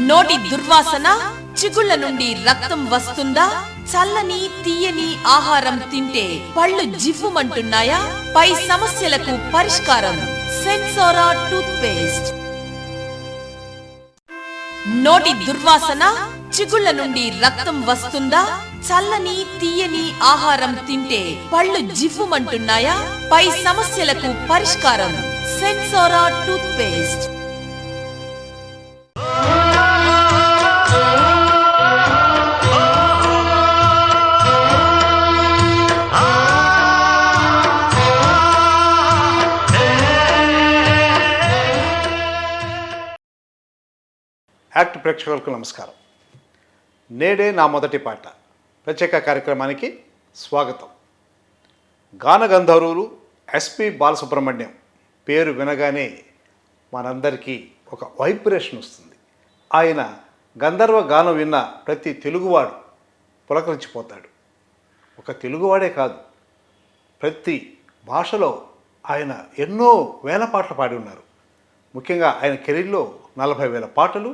నోటి దుర్వాసన, చిగుళ్ళ నుండి రక్తం వస్తుందా? చల్లని తీయని ఆహారం తింటే పళ్ళు జివ్వుమంటున్నాయా? పై సమస్యలకు పరిష్కారం సెన్సోరా టూత్ పేస్ట్. నోటి దుర్వాసన, చిగుళ్ళ నుండి రక్తం వస్తుందా? చల్లని తీయని ఆహారం తింటే పళ్ళు జివ్వుమంటున్నాయా? పై సమస్యలకు పరిష్కారం సెన్సోరా టూత్ పేస్ట్. యాక్ట్ ప్రేక్షకులకు నమస్కారం. నేడే నా మొదటి పాట ప్రత్యేక కార్యక్రమానికి స్వాగతం. గాన గంధర్వులు ఎస్పి బాలసుబ్రహ్మణ్యం పేరు వినగానే మనందరికీ ఒక వైబ్రేషన్ వస్తుంది. ఆయన గంధర్వ గానం విన్న ప్రతి తెలుగువాడు పులకరించిపోతాడు. ఒక తెలుగువాడే కాదు, ప్రతి భాషలో ఆయన ఎన్నో వేల పాటలు పాడి ఉన్నారు. ముఖ్యంగా ఆయన కెరీర్లో 40,000 పాటలు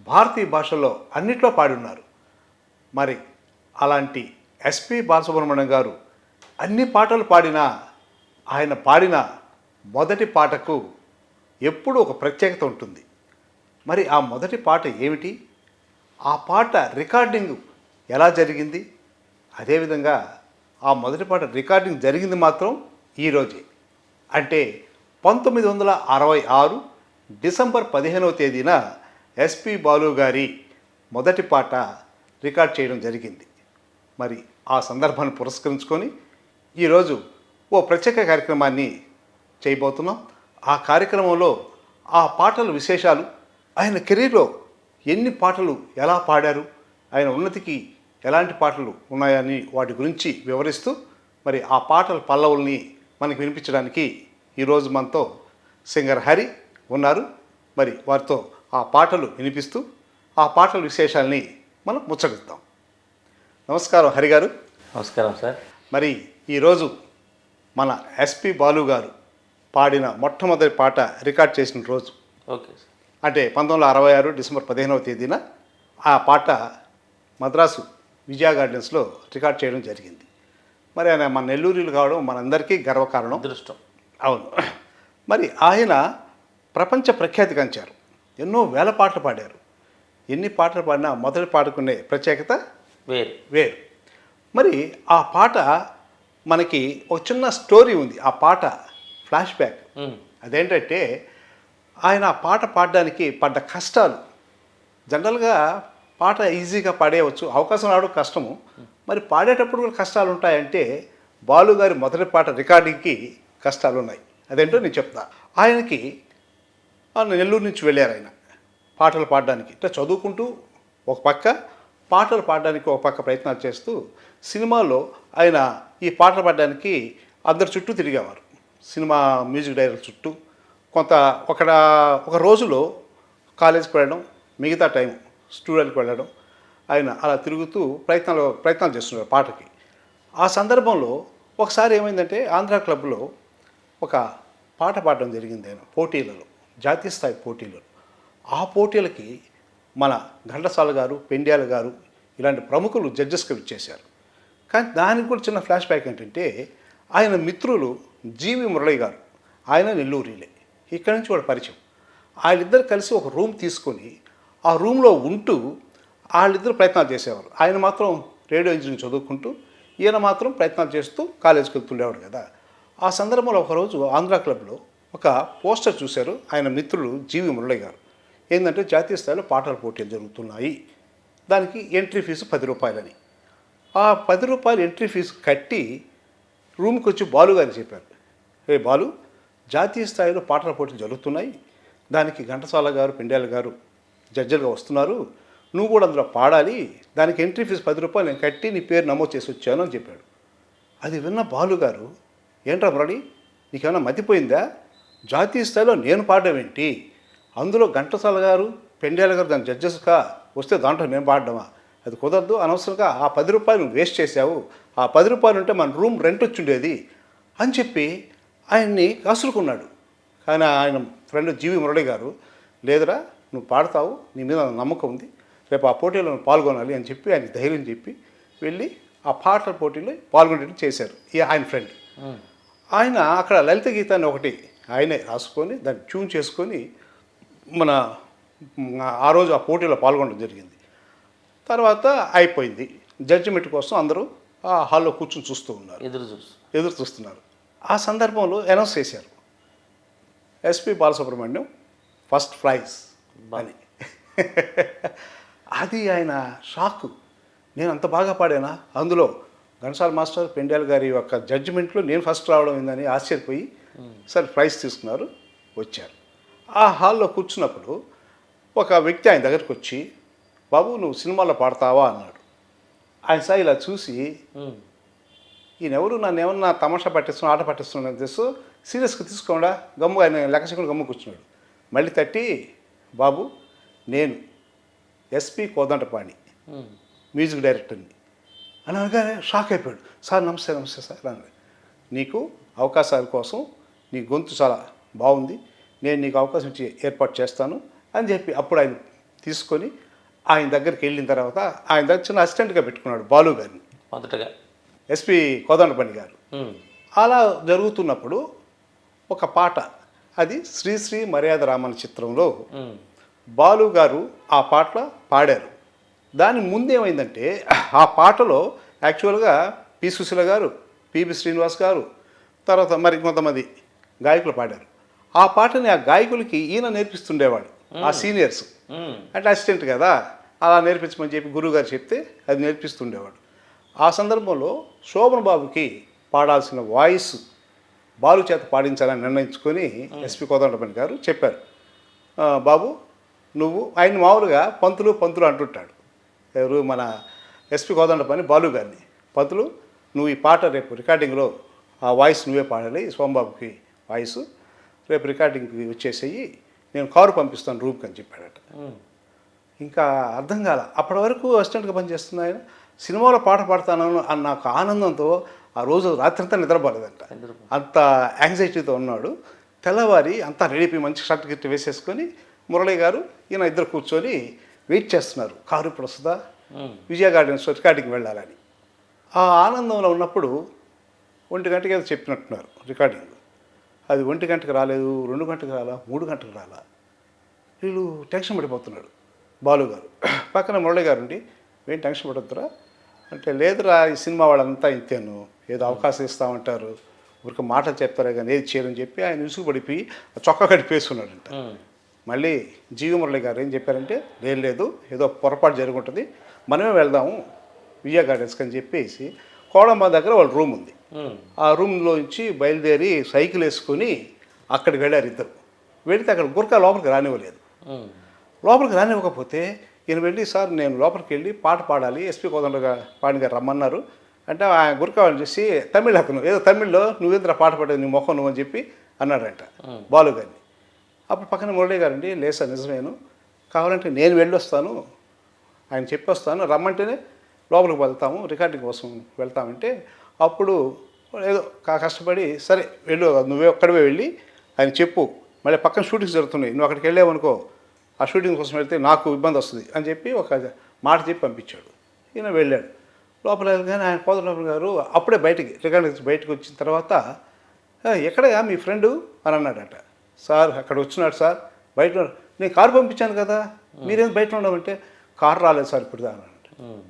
భారతీయ భాషల్లో అన్నిట్లో పాడి ఉన్నారు. మరి అలాంటి ఎస్పి బాలసుబ్రహ్మణ్యం గారు అన్ని పాటలు పాడినా ఆయన పాడిన మొదటి పాటకు ఎప్పుడూ ఒక ప్రత్యేకత ఉంటుంది. మరి ఆ మొదటి పాట ఏమిటి? ఆ పాట రికార్డింగ్ ఎలా జరిగింది? అదేవిధంగా ఆ మొదటి పాట రికార్డింగ్ జరిగింది మాత్రం ఈరోజే, అంటే 1966 డిసెంబర్ 15వ తేదీన ఎస్పి బాలు గారి మొదటి పాట రికార్డ్ చేయడం జరిగింది. మరి ఆ సందర్భాన్ని పురస్కరించుకొని ఈరోజు ఓ ప్రత్యేక కార్యక్రమాన్ని చేయబోతున్నాం. ఆ కార్యక్రమంలో ఆ పాటల విశేషాలు, ఆయన కెరీర్లో ఎన్ని పాటలు ఎలా పాడారు, ఆయన ఉన్నతికి ఎలాంటి పాటలు ఉన్నాయని వాటి గురించి వివరిస్తూ మరి ఆ పాటల పల్లవుల్ని మనకి వినిపించడానికి ఈరోజు మనతో సింగర్ హరి ఉన్నారు. మరి వారితో ఆ పాటలు వినిపిస్తూ ఆ పాటల విశేషాలని మనం ముచ్చటిద్దాం. నమస్కారం హరి గారు. నమస్కారం సార్. మరి ఈరోజు మన ఎస్పి బాలు గారు పాడిన మొట్టమొదటి పాట రికార్డ్ చేసిన రోజు. Okay sir. అంటే 1966 డిసెంబర్ 15వ తేదీన ఆ పాట మద్రాసు విజయ గార్డెన్స్లో రికార్డ్ చేయడం జరిగింది. మరి ఆయన మన నెల్లూరులు కావడం మనందరికీ గర్వకారణం, అదృష్టం. అవును. మరి ఆయన ప్రపంచ ప్రఖ్యాతి గంచారు. ఎన్నో వేల పాటలు పాడారు. ఎన్ని పాటలు పాడినా మొదటి పాటకునే ప్రత్యేకత వేరు. మరి ఆ పాట మనకి ఒక చిన్న స్టోరీ ఉంది. ఆ పాట ఫ్లాష్ బ్యాక్. అదేంటంటే ఆయన ఆ పాట పాడడానికి పడ్డ కష్టాలు. జనరల్గా పాట ఈజీగా పాడేయవచ్చు, అవకాశం రావడం కష్టము. మరి పాడేటప్పుడు కూడా కష్టాలు ఉంటాయంటే బాలు గారి మొదటి పాట రికార్డింగ్కి కష్టాలు ఉన్నాయి. అదేంటో నేను చెప్తా. ఆయనకి నెల్లూరు నుంచి వెళ్ళారు ఆయన పాటలు పాడడానికి. ఇట్లా చదువుకుంటూ ఒక పక్క పాటలు పాడడానికి ఒక పక్క ప్రయత్నాలు చేస్తూ సినిమాల్లో ఆయన ఈ పాటలు పాడడానికి అందరి చుట్టూ తిరిగేవారు. సినిమా మ్యూజిక్ డైరెక్టర్ చుట్టూ ఒక రోజులో కాలేజీకి వెళ్ళడం, మిగతా టైం స్టూడియోకి వెళ్ళడం, ఆయన అలా తిరుగుతూ ప్రయత్నాలు చేస్తున్నారు పాటకి. ఆ సందర్భంలో ఒకసారి ఏమైందంటే ఆంధ్ర క్లబ్లో ఒక పాట పాడడం జరిగింది ఆయన పోటీలలో, జాతీయ స్థాయి పోటీలలో. ఆ పోటీలకి మన ఘంటసాల గారు, పెండ్యాల గారు ఇలాంటి ప్రముఖులు జడ్జెస్గా ఇచ్చేశారు. కానీ దానికి కూడా చిన్న ఫ్లాష్ బ్యాక్ ఏంటంటే ఆయన మిత్రులు జీవి మురళి గారు, ఆయన నెల్లూరులే, ఇక్కడి నుంచి వాడు పరిచయం. వాళ్ళిద్దరు కలిసి ఒక రూమ్ తీసుకొని ఆ రూమ్లో ఉంటూ వాళ్ళిద్దరు ప్రయత్నాలు చేసేవారు. ఆయన మాత్రం రేడియో ఇంజనీరింగ్ చదువుకుంటూ, ఈయన మాత్రం ప్రయత్నాలు చేస్తూ కాలేజీకి వెళ్తుండేవాడు కదా. ఆ సందర్భంలో ఒకరోజు ఆంధ్ర క్లబ్లో ఒక పోస్టర్ చూశారు ఆయన మిత్రులు జీవి మురళి గారు. ఏంటంటే జాతీయ స్థాయిలో పాటల పోటీలు జరుగుతున్నాయి, దానికి ఎంట్రీ ఫీజు 10 రూపాయలని. ఆ 10 రూపాయలు ఎంట్రీ ఫీజు కట్టి రూమ్కి వచ్చి బాలు గారిని చెప్పారు, ఏ బాలు, జాతీయ స్థాయిలో పాటల పోటీలు జరుగుతున్నాయి, దానికి ఘంటసాల గారు, పెండ్యాల గారు జడ్జిలుగా వస్తున్నారు, నువ్వు కూడా అందులో పాడాలి, దానికి ఎంట్రీ ఫీజు 10 రూపాయలు నేను కట్టి నీ పేరు నమోదు చేసి వచ్చాను అని చెప్పాడు. అది విన్న బాలు గారు, ఏంట్రా మురళి, నీకేమైనా మతిపోయిందా? జాతీయ స్థాయిలో నేను పాడడం ఏంటి, అందులో ఘంటసాల గారు, పెండ్యాల గారు దాని జడ్జెస్గా వస్తే దాంట్లో నేను పాడడమా? అది కుదరదు, అనవసరంగా ఆ 10 రూపాయలు వేస్ట్ చేశావు, ఆ 10 రూపాయలు ఉంటే మన రూమ్ రెంట్ వచ్చిండేది అని చెప్పి ఆయన్ని కసురుకున్నాడు. కానీ ఆయన ఫ్రెండ్ జీవి మురళి గారు, లేదురా నువ్వు పాడతావు, నీ మీద నమ్మకం ఉంది, రేపు ఆ పోటీలో నువ్వు పాల్గొనాలి అని చెప్పి ఆయన ధైర్యం చెప్పి వెళ్ళి ఆ పాటల పోటీలో పాల్గొనేట్టు చేశారు. ఆయన ఫ్రెండ్ ఆయన అక్కడ లలిత గీతాన్ని ఒకటి ఆయనే రాసుకొని దాన్ని ట్యూన్ చేసుకొని మన ఆ రోజు ఆ పోటీలో పాల్గొనడం జరిగింది. తర్వాత అయిపోయింది. జడ్జిమెంట్ కోసం అందరూ ఆ హాల్లో కూర్చొని చూస్తూ ఉన్నారు, ఎదురు చూస్తున్నారు. ఆ సందర్భంలో అనౌన్స్ చేశారు, ఎస్పి బాలసుబ్రహ్మణ్యం ఫస్ట్ ప్రైజ్ అని. అది ఆయన షాక్. నేను అంత బాగా పాడానా, అందులో ఘంటసాల మాస్టర్ పెండ్యాల గారి యొక్క జడ్జిమెంట్లో నేను ఫస్ట్ రావడం ఏందని ఆశ్చర్యపోయి సరే ప్రైజ్ తీసుకున్నారు, వచ్చారు. ఆ హాల్లో కూర్చున్నప్పుడు ఒక వ్యక్తి ఆయన దగ్గరికి వచ్చి, బాబు నువ్వు సినిమాలో పాడతావా అన్నాడు. ఆయన సార్ ఇలా చూసి, ఈయనెవరు నన్ను ఏమన్నా తమాషా పట్టిస్తున్నాడు, ఆట పట్టిస్తున్నాడు తెలుసు, సీరియస్గా తీసుకోకుండా గమ్ము ఆయన లెక్క చేయకుండా గమ్ము కూర్చున్నాడు. మళ్ళీ తట్టి, బాబు నేను ఎస్పి కోదండపాణి మ్యూజిక్ డైరెక్టర్ని అని అనగానే షాక్ అయిపోయాడు. సార్ నమస్తే నమస్తే సార్ అన్నాడు. నీకు అవకాశాల కోసం నీ గొంతు చాలా బాగుంది, నేను నీకు అవకాశం ఇచ్చి ఏర్పాటు చేస్తాను అని చెప్పి అప్పుడు ఆయన తీసుకొని ఆయన దగ్గరికి వెళ్ళిన తర్వాత ఆయన దగ్గర చిన్న అసిస్టెంట్గా పెట్టుకున్నాడు బాలు గారిని, మొదటగా ఎస్పి కోదండపాణి గారు. అలా జరుగుతున్నప్పుడు ఒక పాట, అది శ్రీశ్రీ మర్యాద రామన్ చిత్రంలో బాలు గారు ఆ పాటలో పాడారు. దాని ముందేమైందంటే ఆ పాటలో యాక్చువల్గా పి సుశీల గారు, పిబి శ్రీనివాస్ గారు, తర్వాత మరి కొంతమంది గాయకులు పాడారు. ఆ పాటని ఆ గాయకులకి ఈయన నేర్పిస్తుండేవాడు, ఆ సీనియర్స్ అంటే అసిస్టెంట్ కదా, అలా నేర్పించమని చెప్పి గురువు గారు చెప్తే అది నేర్పిస్తుండేవాడు. ఆ సందర్భంలో శోభన్ బాబుకి పాడాల్సిన వాయిస్ బాలు చేత పాడించాలని నిర్ణయించుకొని ఎస్పి కోదండపాణి గారు చెప్పారు, బాబు నువ్వు, ఆయన మామూలుగా పంతులు పంతులు అంటుంటాడు, ఎవరు మన ఎస్పి కోదండపాణి బాలు గారిని, పంతులు నువ్వు ఈ పాట రేపు రికార్డింగ్లో ఆ వాయిస్ నువ్వే పాడాలి, సోమబాబుకి వాయిస్ రేపు రికార్డింగ్కి వచ్చేసేయి, నేను కారు పంపిస్తాను రూమ్కి అని చెప్పాడట. ఇంకా అర్థం కాల. అప్పటి వరకు అసిస్టెంట్గా పనిచేస్తున్న ఆయన సినిమాలో పాట పాడతాను అన్న నాకు ఆనందంతో ఆ రోజు రాత్రంతా నిద్రపోలేదంట, అంత యాంగ్జైటీతో ఉన్నాడు. తెల్లవారి అంతా రెడీ మంచి షర్ట్ గిట్ వేసేసుకొని మురళి గారు ఈయన ఇద్దరు కూర్చొని వెయిట్ చేస్తున్నారు, కారు ఇప్పుడు వస్తుందా, విజయ గార్డెన్స్ రికార్డింగ్కి వెళ్ళాలని. ఆ ఆనందంలో ఉన్నప్పుడు 1 గంటకి ఏదో చెప్పినట్టున్నారు రికార్డింగ్, అది 1 గంటకు రాలేదు, 2 గంటకు రాలా, 3 గంటకు రాలా. వీళ్ళు టెన్షన్ పడిపోతున్నాడు. బాలు గారు పక్కన మురళి గారు ఉండి, ఏం టెన్షన్ పడొద్దురా అంటే, లేదురా ఈ సినిమా వాళ్ళంతా ఇంతేను, ఏదో అవకాశం ఇస్తామంటారు, ఊరికి మాటలు చెప్తారే కానీ ఏది చేయరని చెప్పి ఆయన విసుగు పడిపోయి చొక్కా కడిపేసుకున్నాడంట. మళ్ళీ జీవి మురళి గారు ఏం చెప్పారంటే, లేదు ఏదో పొరపాటు జరుగుంటుంది, మనమే వెళ్దాము విజయ గార్డెన్స్కి అని చెప్పేసి కోడమ్మ దగ్గర వాళ్ళ రూమ్ ఉంది, ఆ రూమ్లో నుంచి బయలుదేరి సైకిల్ వేసుకొని అక్కడికి వెళ్ళారు ఇద్దరు. వెళితే అక్కడ గురకా లోపలికి రానివ్వలేదు. లోపలికి రానివ్వకపోతే ఈయన వెళ్ళి, సార్ నేను లోపలికి వెళ్ళి పాట పాడాలి, ఎస్పి కోదండపాణి గారు రమ్మన్నారు అంటే ఆయన గురకా చేసి తమిళ్ అతను ఏదో తమిళ్లో నువ్వేంద్ర పాట పాడేది నీ మొహం నువ్వు అని చెప్పి అన్నాడంట బాలు గారిని. అప్పుడు పక్కన మురళి గారండి, లేదు సార్ నిజమేను, కావాలంటే నేను వెళ్ళొస్తాను, ఆయన చెప్పొస్తాను, రమ్మంటేనే లోపలికి వెళ్తాము, రికార్డింగ్ కోసం వెళ్తామంటే అప్పుడు ఏదో కష్టపడి సరే వెళ్ళు, నువ్వే ఒక్కడివే వెళ్ళి ఆయన చెప్పు, మళ్ళీ పక్కన షూటింగ్స్ జరుగుతున్నాయి, నువ్వు అక్కడికి వెళ్ళావనుకో ఆ షూటింగ్ కోసం వెళ్తే నాకు ఇబ్బంది వస్తుంది అని చెప్పి ఒక మాట చెప్పి పంపించాడు. ఈయన వెళ్ళాడు. లోపల వెళ్ళగానే ఆయన కోదండపాణి గారు అప్పుడే రికార్డింగ్ బయటకు వచ్చిన తర్వాత, ఎక్కడయా మీ ఫ్రెండు అని అన్నాడట. సార్ అక్కడ వచ్చినాడు సార్, బయట నేను కారు పంపించాను కదా, మీరేం బయట ఉండమంటే, కారు రాలేదు సార్ ఇప్పుడు అన్నాడు.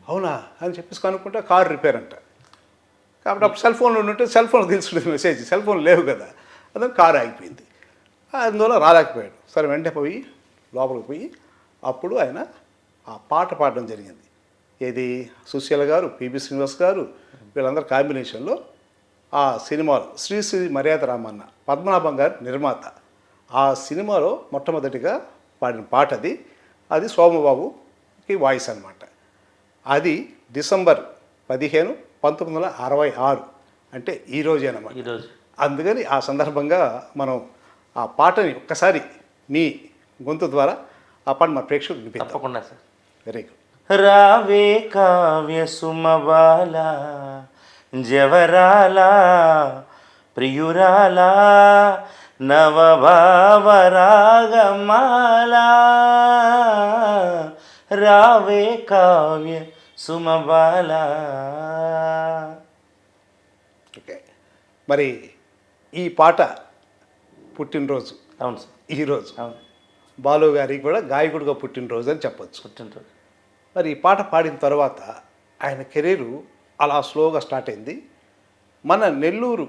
అవునా అని చెప్పేసి కనుక్కుంటే కారు రిపేర్ అంట. కాబట్టి అప్పుడు సెల్ ఫోన్లో ఉంటే సెల్ ఫోన్ తెలుసుకునేది మెసేజ్, సెల్ ఫోన్ లేవు కదా, అదే కారు ఆగిపోయింది, అందువల్ల రాలేకపోయాడు. సరే వెంటనే పోయి లోపలికి పోయి అప్పుడు ఆయన ఆ పాట పాడడం జరిగింది. ఏది సుశీల గారు, పిబి శ్రీనివాస్ గారు వీళ్ళందరూ కాంబినేషన్లో ఆ సినిమాలో శ్రీశ్రీ మర్యాద రామన్న, పద్మనాభం గారు నిర్మాత, ఆ సినిమాలో మొట్టమొదటిగా పాడిన పాట అది సోమబాబుకి వాయిస్ అనమాట. అది డిసెంబర్ 15, 1966 అంటే ఈరోజే అనమాట. అందుకని ఆ సందర్భంగా మనం ఆ పాటని ఒక్కసారి మీ గొంతు ద్వారా ఆ పాట మా ప్రేక్షకులకు వినిపిద్దాం. తప్పకుండా సార్. Very good. రావే కావ్య సుమబాల జవరాల ప్రియురాల నవభావరాగమాల రావే కావ్య సుమబాల. ఓకే, మరి ఈ పాట పుట్టినరోజు అవును సార్, ఈరోజు అవును, బాలు గారికి కూడా గాయకుడిగా పుట్టినరోజు అని చెప్పొచ్చు. పుట్టినరోజు. మరి ఈ పాట పాడిన తర్వాత ఆయన కెరీరు అలా స్లోగా స్టార్ట్ అయింది. మన నెల్లూరు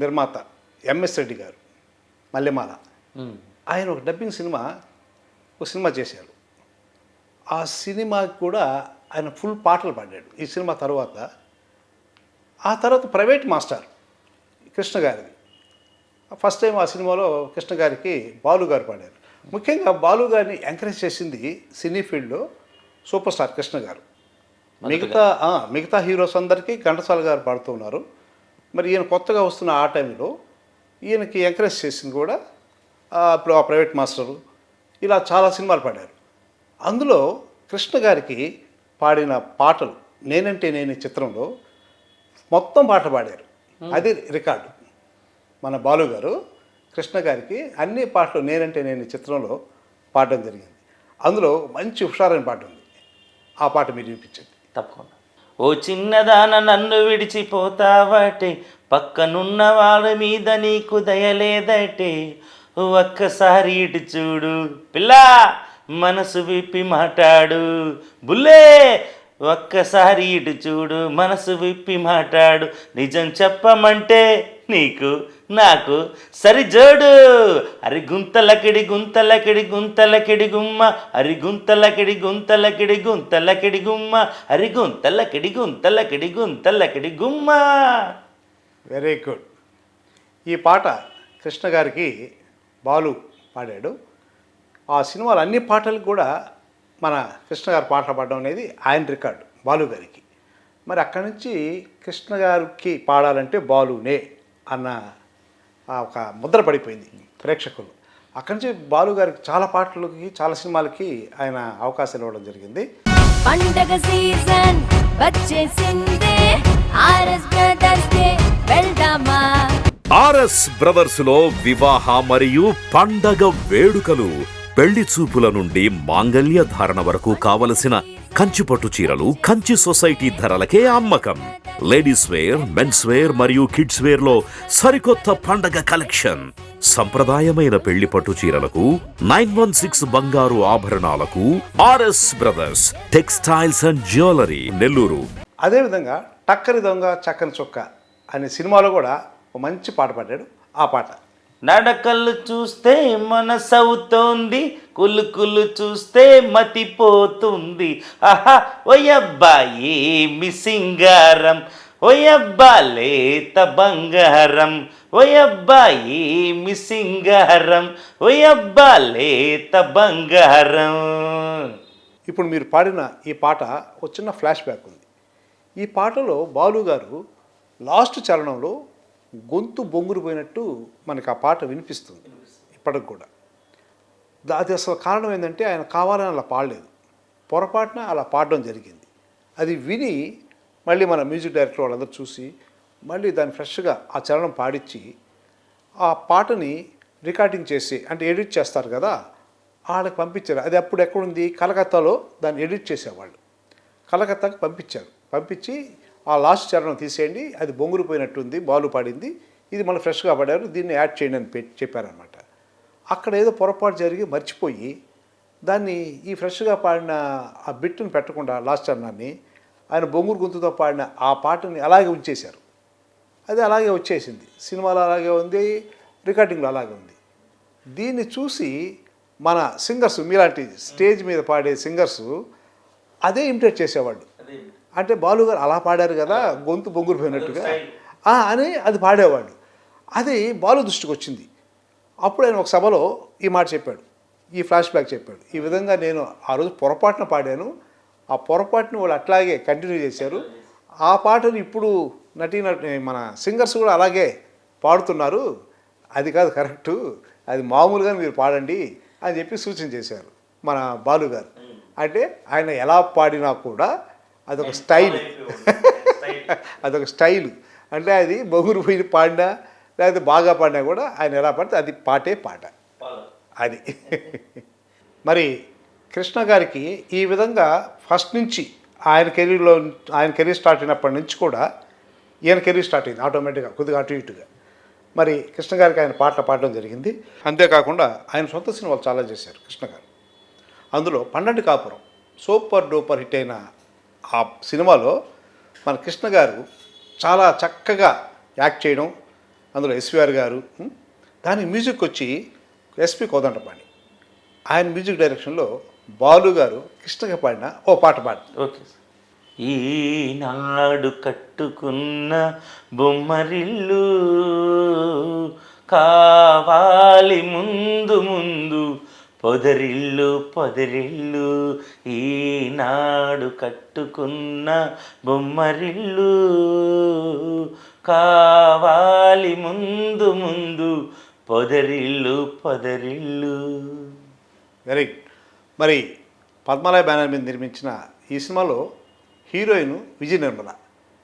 నిర్మాత ఎంఎస్ రెడ్డి గారు మల్లెమాల, ఆయన ఒక డబ్బింగ్ ఒక సినిమా చేశారు. ఆ సినిమాకి కూడా ఆయన ఫుల్ పాటలు పాడాడు ఈ సినిమా తర్వాత. ఆ తర్వాత ప్రైవేట్ మాస్టర్ కృష్ణ గారిది ఫస్ట్ టైం ఆ సినిమాలో కృష్ణ గారికి బాలు గారు పాడారు. ముఖ్యంగా బాలు గారిని ఎంకరేజ్ చేసింది సినీ ఫీల్డ్లో సూపర్ స్టార్ కృష్ణ గారు. మిగతా హీరోస్ అందరికీ ఘంటసాల గారు పాడుతూ ఉన్నారు. మరి ఈయన కొత్తగా వస్తున్న ఆ టైంలో ఈయనకి ఎంకరేజ్ చేసింది కూడా ఇప్పుడు ఆ ప్రైవేట్ మాస్టరు, ఇలా చాలా సినిమాలు పాడారు. అందులో కృష్ణ గారికి పాడిన పాటలు నేనంటే నేను చిత్రంలో మొత్తం పాట పాడారు. అది రికార్డు. మన బాలు గారు కృష్ణ గారికి అన్ని పాటలు నేనంటే నేను చిత్రంలో పాడడం జరిగింది. అందులో మంచి హుషారైన పాట ఉంది. ఆ పాట మీరు వినిపించండి. తప్పకుండా. ఓ చిన్నదాన నన్ను విడిచిపోతావటే, పక్కనున్న వాళ్ళ మీద నీకు దయలేదటే, ఒక్కసారి ఇటు చూడు పిల్ల, మనసు విప్పి మాట్లాడు బుల్లే, ఒక్కసారి ఇటు చూడు మనసు విప్పి మాట్లాడు, నిజం చెప్పమంటే నీకు నాకు సరి జోడు, అరి గుంతలకిడి గుంతలకిడి గుంతలకిడి గుమ్మ, అరి గుంతలకిడి గుంతలకిడి గుంతలకిడి గుమ్మ, అరి గుంతలకిడి గుంతలకిడి గుంతలకిడి గుమ్మ. Very good. ఈ పాట కృష్ణ గారికి బాలు పాడాడు. ఆ సినిమాలో అన్ని పాటలు కూడా మన కృష్ణ గారు పాటలు పాడడం అనేది ఆయన రికార్డు బాలు గారికి. మరి అక్కడి నుంచి కృష్ణ గారికి పాడాలంటే బాలునే అన్న ఒక ముద్ర పడిపోయింది ప్రేక్షకులు. అక్కడి నుంచి బాలు గారికి చాలా పాటలకి చాలా సినిమాలకి ఆయన అవకాశాలు ఇవ్వడం జరిగింది. పండగ సీజన్ వచ్చేసిందే, ఆర్ఎస్ బ్రదర్స్ కే వెళ్దామా. ఆర్ఎస్ బ్రదర్స్ లో వివాహ మరియు పండగ వేడుకలు, పెళ్లి చూపుల నుండి మాంగళ్య ధారణ వరకు కావలసిన కంచిపట్టు చీరలు కంచి సొసైటీ ధరలకే అమ్మకం. లేడీస్ వేర్, మెన్స్ వేర్ మరియు కిడ్స్ వేర్ లో సరికొత్త పండగ కలెక్షన్. సంప్రదాయమైన పెళ్లి పట్టు చీరలకు 916 బంగారు ఆభరణాలకు RS brothers textiles and jewellery, Nellore. అదేవిధంగా టక్కరి దొంగ చక్కని చొక్క అనే సినిమాలో కూడా ఒక మంచి పాట పాడాడు. ఆ పాట నడకలు చూస్తే మనసవుతోంది, కులుకులు చూస్తే మతిపోతుంది, ఆహా ఓయబ్బా ఏమి సింగారం, ఓయబ్బా లేత బంగారం, ఓయబ్బా ఏమి సింగారం, ఓయబ్బా లేత బంగారం. ఇప్పుడు మీరు పాడిన ఈ పాట ఒక చిన్న ఫ్లాష్ బ్యాక్ ఉంది. ఈ పాటలో బాలు గారు లాస్ట్ చరణంలో గొంతు బొంగురుపోయినట్టు మనకు ఆ పాట వినిపిస్తుంది ఇప్పటికి కూడా. అది అసలు కారణం ఏంటంటే ఆయన కావాలని అలా పాడలేదు, పొరపాటున అలా పాడడం జరిగింది. అది విని మళ్ళీ మన మ్యూజిక్ డైరెక్టర్ వాళ్ళందరూ చూసి మళ్ళీ దాన్ని ఫ్రెష్గా ఆ చరణం పాడించి ఆ పాటని రికార్డింగ్ చేసి అంటే ఎడిట్ చేస్తారు కదా, వాళ్ళకి పంపించారు. అది అప్పుడు ఎక్కడుంది, కలకత్తాలో దాన్ని ఎడిట్ చేసేవాళ్ళు. కలకత్తాకి పంపించి ఆ లాస్ట్ చరణం తీసేయండి, అది బొంగురుపోయినట్టుంది, బాలు పాడింది, ఇది మళ్ళీ ఫ్రెష్గా పాడారు, దీన్ని యాడ్ చేయండి అని చెప్పారనమాట. అక్కడ ఏదో పొరపాటు జరిగి మర్చిపోయి దాన్ని ఈ ఫ్రెష్గా పాడిన ఆ బిట్టును పెట్టకుండా లాస్ట్ చరణాన్ని ఆయన బొంగురు గొంతుతో పాడిన ఆ పాటని అలాగే ఉంచేశారు. అది అలాగే వచ్చేసింది, సినిమాలో అలాగే ఉంది, రికార్డింగ్లో అలాగే ఉంది. దీన్ని చూసి మన సింగర్స్, మీలాంటి స్టేజ్ మీద పాడే సింగర్స్ అదే ఇమిటేట్ చేసేవాళ్ళు. అంటే బాలు గారు అలా పాడారు కదా గొంతు బొంగురుపోయినట్టుగా అని అది పాడేవాడు. అది బాలు దృష్టికి వచ్చింది. అప్పుడు ఆయన ఒక సభలో ఈ మాట చెప్పాడు, ఈ ఫ్లాష్ బ్యాక్ చెప్పాడు. ఈ విధంగా నేను ఆ రోజు పొరపాటున పాడాను, ఆ పొరపాటును వాళ్ళు అట్లాగే కంటిన్యూ చేశారు. ఆ పాటను ఇప్పుడు మన సింగర్స్ కూడా అలాగే పాడుతున్నారు, అది కాదు కరెక్టు, అది మామూలుగా మీరు పాడండి అని చెప్పి సూచన చేశారు మన బాలు గారు. అంటే ఆయన ఎలా పాడినా కూడా అదొక స్టైల్ అదొక స్టైలు. అంటే అది బొగురు పోయి పాడినా లేకపోతే బాగా పాడినా కూడా ఆయన ఎలా పాడితే అది పాటే పాట అది. మరి కృష్ణ గారికి ఈ విధంగా ఫస్ట్ నుంచి ఆయన కెరీర్ స్టార్ట్ అయినప్పటి నుంచి కూడా ఈయన కెరీర్ స్టార్ట్ అయింది ఆటోమేటిక్గా, కొద్దిగా అటు ఇటుగా. మరి కృష్ణ గారికి ఆయన పాటలు పాడడం జరిగింది. అంతేకాకుండా ఆయన సొంత సినిమాలు చాలా చేశారు కృష్ణ గారు. అందులో 12 కాపురం సూపర్ డూపర్ హిట్ అయిన ఆ సినిమాలో మన కృష్ణ గారు చాలా చక్కగా యాక్ట్ చేయడం, అందులో ఎస్విఆర్ గారు, దానికి మ్యూజిక్ వచ్చి ఎస్పి కోదండపాణి, ఆయన మ్యూజిక్ డైరెక్షన్లో బాలు గారు కృష్ణగా పాడిన ఓ పాట పాడారు. ఓకే. ఈనాడు కట్టుకున్న బొమ్మరిల్లు కావాలి ముందు ముందు పొదరిల్లు పొదరిల్లు, ఈనాడు కట్టుకున్న బొమ్మరిల్లు కావాలి ముందు ముందు పొదరిల్లు పొదరిల్లు. Very good. మరి పద్మాలయ బ్యానర్ మీద నిర్మించిన ఈ సినిమాలో హీరోయిన్ విజయ నిర్మల,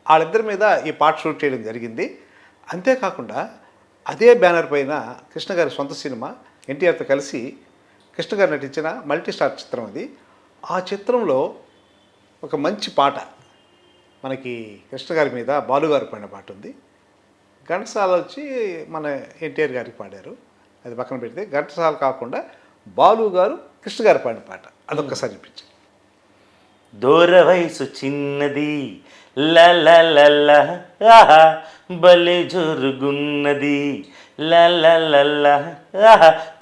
వాళ్ళిద్దరి మీద ఈ పాట షూట్ చేయడం జరిగింది. అంతేకాకుండా అదే బ్యానర్ పైన కృష్ణ గారి సొంత సినిమా ఎన్టీఆర్తో కలిసి కృష్ణ గారు నటించిన మల్టీ స్టార్ చిత్రం అది. ఆ చిత్రంలో ఒక మంచి పాట మనకి కృష్ణ గారి మీద బాలుగారు పాడిన పాట ఉంది. ఘంటసాల వచ్చి మన ఎన్టీఆర్ గారికి పాడారు, అది పక్కన పెడితే ఘంటసాల కాకుండా బాలు గారు కృష్ణ గారు పాడిన పాట అదొక్కసారి వినిపించండి. దూర వయసు చిన్నది లల బలే జరుగున్నది లల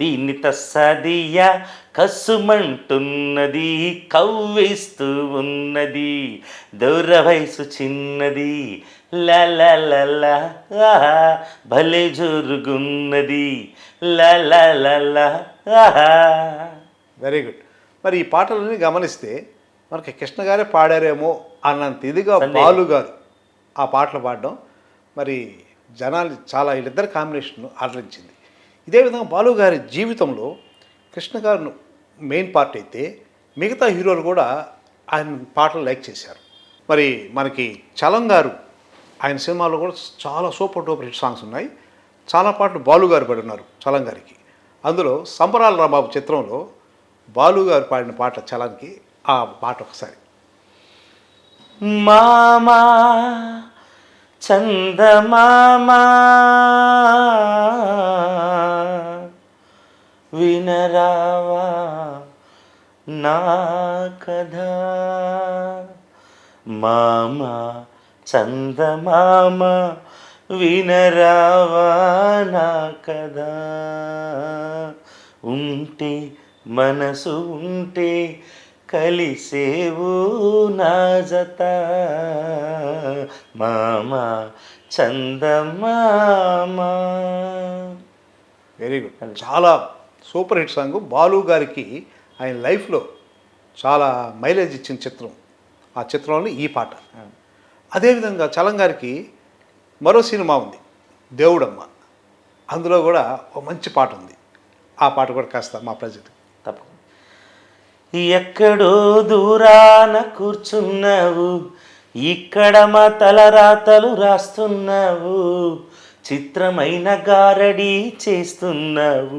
దీన్ని తస్సదియా కసుమంటున్నది కవ్విస్తూ ఉన్నది. దూర వయసు చిన్నది లల భలే జరుగున్నది లల. Very good. మరి ఈ పాటలని గమనిస్తే మనకి కృష్ణ గారే పాడారేమో అన్నంత ఇదిగా బాలు గారు ఆ పాటలు పాడడం మరి జనాలు చాలా వీళ్ళిద్దరు కాంబినేషన్ ఆదరించింది. ఇదే విధంగా బాలు గారి జీవితంలో కృష్ణ గారు మెయిన్ పార్ట్ అయితే మిగతా హీరోలు కూడా ఆయన పాటలు లైక్ చేశారు. మరి మనకి చలం గారు ఆయన సినిమాలో కూడా చాలా సూపర్ డూపర్ హిట్ సాంగ్స్ ఉన్నాయి. చాలా పాటలు బాలు గారు పాడి ఉన్నారు చలం గారికి. అందులో సంబరాల రాంబాబు చిత్రంలో బాలు గారు పాడిన పాట చలానికి, ఆ పాట ఒకసారి. మామా చందమామా వినరావా నా కథ, మామా చందమామ వినరావా నా కథ, ఉంటే మనసు ఉంటే కలిసేవు నా జత మామా చందమామ. Very good. చాలా సూపర్ హిట్ సాంగ్. బాలు గారికి ఆయన లైఫ్లో చాలా మైలేజ్ ఇచ్చిన చిత్రం, ఆ చిత్రంలో ఈ పాట. అదేవిధంగా చలం గారికి మరో సినిమా ఉంది దేవుడమ్మ, అందులో కూడా ఒక మంచి పాట ఉంది. ఆ పాట కూడా కాస్త మా ప్రజలు తప్పకుండా. ఎక్కడో దూరాన కూర్చున్నావు, ఇక్కడ మా తలరాతలు రాస్తున్నావు, చిత్రమైన గారడి చేస్తున్నావు,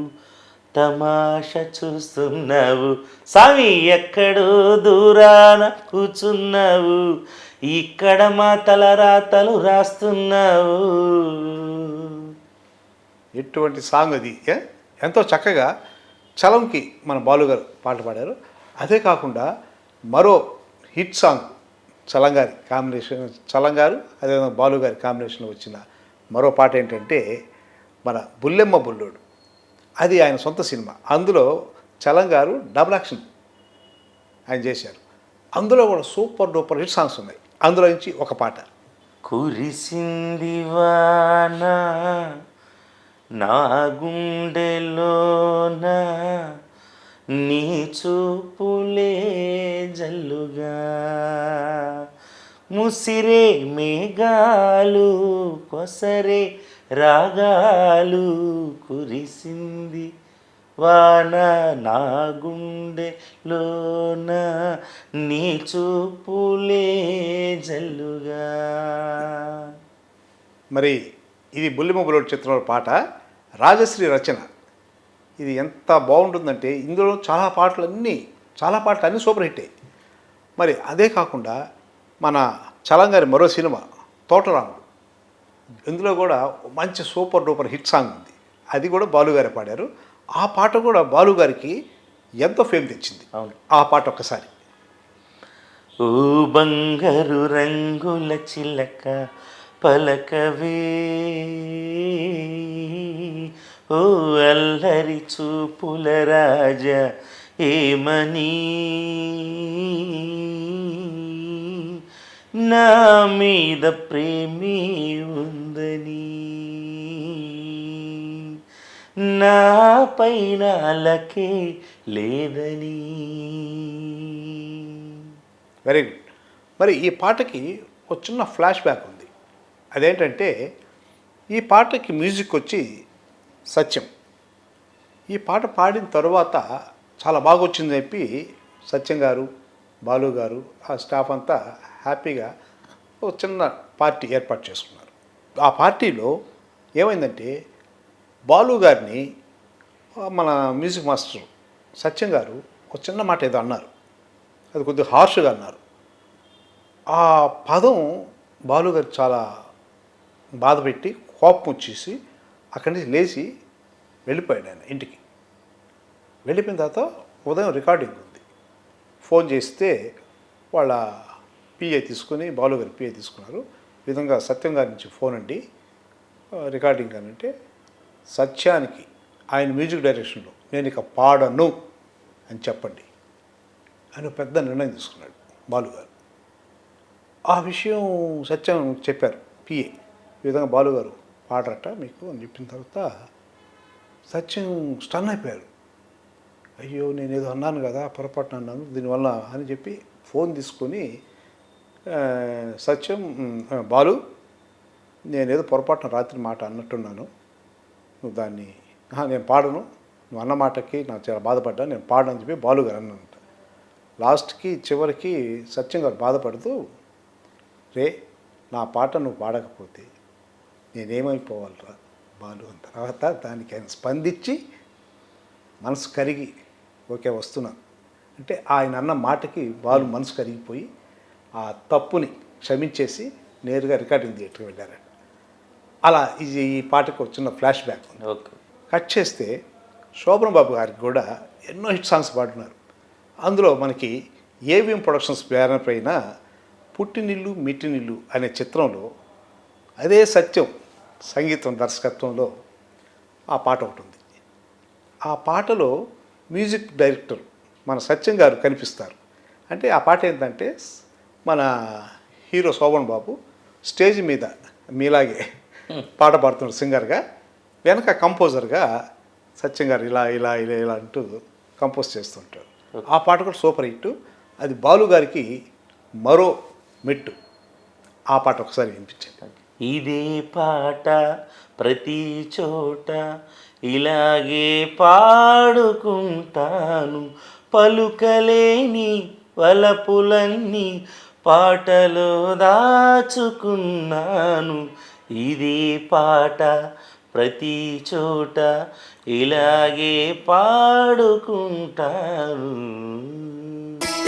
తమాష చూస్తున్నావు. స్వామి ఎక్కడో దూరాన కూర్చున్నావు, ఇక్కడ మా తలరాతలు రాస్తున్నావు. ఎటువంటి సాంగ్ అది! ఎంతో చక్కగా చలంకి మన బాలుగారు పాట పాడారు. అదే కాకుండా మరో హిట్ సాంగ్ చలం గారి కాంబినేషన్, చలం గారు అదేవిధంగా బాలు గారి కాంబినేషన్లో వచ్చిన మరో పాట ఏంటంటే మన బుల్లెమ్మ బుల్లోడు. అది ఆయన సొంత సినిమా. అందులో చలం గారు డబుల్ యాక్షన్ ఆయన చేశారు. అందులో కూడా సూపర్ డూపర్ హిట్ సాంగ్స్ ఉన్నాయి. అందులో నుంచి ఒక పాట. కురిసింది వాన నా గుండెలోన నీ చూపులే జల్లుగా, ముసిరే మేఘాలు కొసరే రాగాలు, కురిసింది వాన నా గుండెలోన నీ చూపులే జల్లుగా. మరి ఇది బుల్లిమ బుల్లెట్ చిత్రంలో పాట, రాజశ్రీ రచన. ఇది ఎంత బాగుంటుందంటే ఇందులో చాలా పాటలు అన్నీ సూపర్ హిట్టే. మరి అదే కాకుండా మన చలం గారి మరో సినిమా తోటరాముడు, ఇందులో కూడా మంచి సూపర్ డూపర్ హిట్ సాంగ్ ఉంది. అది కూడా బాలుగారే పాడారు. ఆ పాట కూడా బాలుగారికి ఎంతో ఫేమ్ తెచ్చింది. అవును. ఆ పాట ఒక్కసారి. ఓ బంగారు రంగుల చిలక పలకవే, ఓ అల్లరి చూపుల రాజా ఏమని, నా మీద ప్రేమే ఉందని, నా పైన అలకే లేదని. Very good. మరి ఈ పాటకి ఒక చిన్న ఫ్లాష్ బ్యాక్ ఉంది. అదేంటంటే ఈ పాటకి మ్యూజిక్ వచ్చి సత్యం. ఈ పాట పాడిన తర్వాత చాలా బాగా వచ్చిందని చెప్పి సత్యం గారు, బాలు గారు, ఆ స్టాఫ్ అంతా హ్యాపీగా ఒక చిన్న పార్టీ ఏర్పాటు చేసుకున్నారు. ఆ పార్టీలో ఏమైందంటే బాలు గారిని మన మ్యూజిక్ మాస్టర్ సత్యం గారు ఒక చిన్న మాట ఏదో అన్నారు. అది కొద్దిగా హార్ష్గా అన్నారు. ఆ పదం బాలుగారు చాలా బాధపెట్టి కోపం వచ్చేసి అక్కడి నుంచి లేచి వెళ్ళిపోయాడు ఆయన ఇంటికి. వెళ్ళిపోయిన తర్వాత ఉదయం రికార్డింగ్ ఉంది. ఫోన్ చేస్తే వాళ్ళ పిఏ తీసుకుని, బాలుగారి పిఏ తీసుకున్నారు. ఈ విధంగా సత్యం గారి నుంచి ఫోన్ అండి, రికార్డింగ్ అని అంటే, సత్యానికి ఆయన మ్యూజిక్ డైరెక్షన్లో నేను ఇక పాడను అని చెప్పండి అని పెద్ద నిర్ణయం తీసుకున్నాడు బాలుగారు. ఆ విషయం సత్యం చెప్పారు పిఏ, ఈ విధంగా బాలుగారు పాడరట మీకు అని చెప్పిన తర్వాత సత్యం స్టన్ అయిపోయారు. అయ్యో నేనేదో అన్నాను కదా, పొరపాటున అన్నాను దీనివల్ల అని చెప్పి ఫోన్ తీసుకొని సత్యం, బాలు నేనేదో పొరపాటున రాత్రి మాట అన్నట్టున్నాను, నువ్వు దాన్ని నేను పాడను, నువ్వు అన్న మాటకి నాకు చాలా బాధపడ్డా, నేను పాడను అని చెప్పి బాలుగారు అన్నంట. లాస్ట్కి చివరికి సత్యం గారు బాధపడుతూ, రే నా పాట నువ్వు పాడకపోతే నేనేమైపోవాలరా బాలు అని. తర్వాత దానికి ఆయన స్పందించి మనసు కరిగి ఓకే వస్తున్నాను అంటే ఆయన అన్న మాటకి బాలు మనసు కరిగిపోయి ఆ తప్పుని క్షమించేసి నేరుగా రికార్డింగ్ థియేటర్కి వెళ్ళారంట. అలా ఇది ఈ పాటకు వచ్చిన ఫ్లాష్ బ్యాక్ ఉంది. ఓకే. కట్ చేస్తే శోభన్ బాబు గారికి కూడా ఎన్నో హిట్ సాంగ్స్ పాడుతున్నారు. అందులో మనకి ఏవిఎం ప్రొడక్షన్స్ బ్యానర్ పైన పుట్టినిల్లు మిట్టినిల్లు అనే చిత్రంలో అదే సత్యం సంగీతం దర్శకత్వంలో ఆ పాట ఒకటి ఉంది. ఆ పాటలో మ్యూజిక్ డైరెక్టర్ మన సత్యం గారు కనిపిస్తారు. అంటే ఆ పాట ఏంటంటే మన హీరో శోభన్ బాబు స్టేజ్ మీద మీలాగే పాట పాడుతున్నారు సింగర్గా, వెనక కంపోజర్గా సత్యం గారు ఇలా ఇలా ఇలా ఇలా అంటూ కంపోజ్ చేస్తుంటారు. ఆ పాట కూడా సూపర్ హిట్. అది బాలు గారికి మరో మెట్టు. ఆ పాట ఒకసారి వినిపించండి. ఇదే పాట ప్రతి చోట ఇలాగే పాడుకుంటాను, పలుకలేని వలపులన్నీ పాటలో దాచుకున్నాను. ఇదే పాట ప్రతి చోట ఇలాగే పాడుకుంటాను.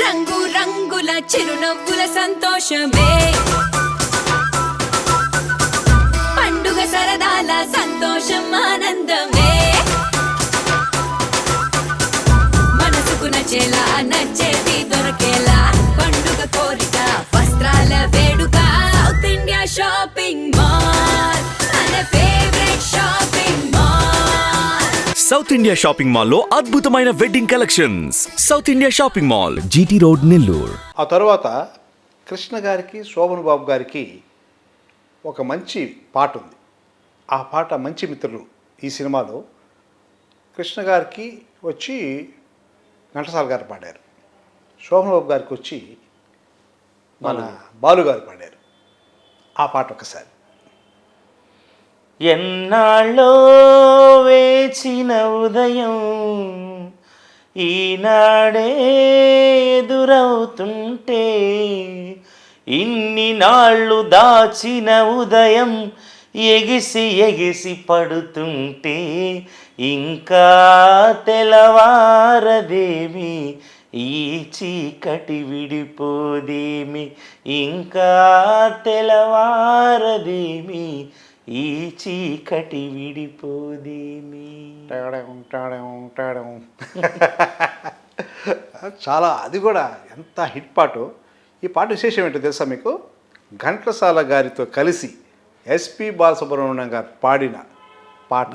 రంగు రంగుల చిరునవ్వుల సంతోషమే, పండుగ సరదాల సంతోషం ఆనందమే, మనసుకు నచ్చేలా నచ్చేది దొరకేలా పండుగ కోరిక వస్త్రాల వేడుక. సౌత్ ఇండియా షాపింగ్ మాల్ మన favourite shopping mall. South India shopping mall లో అద్భుతమైన wedding collections. South India shopping mall, GT road, Nellore. ఆ తర్వాత కృష్ణ గారికి శోభన్ బాబు గారికి ఒక మంచి పాట ఉంది. ఆ పాట మంచి మిత్రులు. ఈ సినిమాలో కృష్ణ గారికి వచ్చి ఘంటసాల గారు పాడారు, శోభన్ బాబు గారికి వచ్చి మన బాలు గారు పాడారు. ఆ పాట ఒకసారి. ఎన్నాళ్ళో వేచిన ఉదయం ఈనాడే ఎదురవుతుంటే, ఇన్ని నాళ్ళు దాచిన ఉదయం ఎగిసి ఎగిసి పడుతుంటే ఇంకా తెల్లవారదేమి, ఈ చీకటి విడిపోదేమి, ఇంకా తెల్లవారదేమి, ఈ చీకటి విడిపోదేమి. చాలా, అది కూడా ఎంత హిట్ పాటో. ఈ పాట విశేషం ఏంటో తెలుసా మీకు? ఘంటసాల గారితో కలిసి ఎస్పి బాలసుబ్రహ్మణ్యం గారు పాడిన పాట,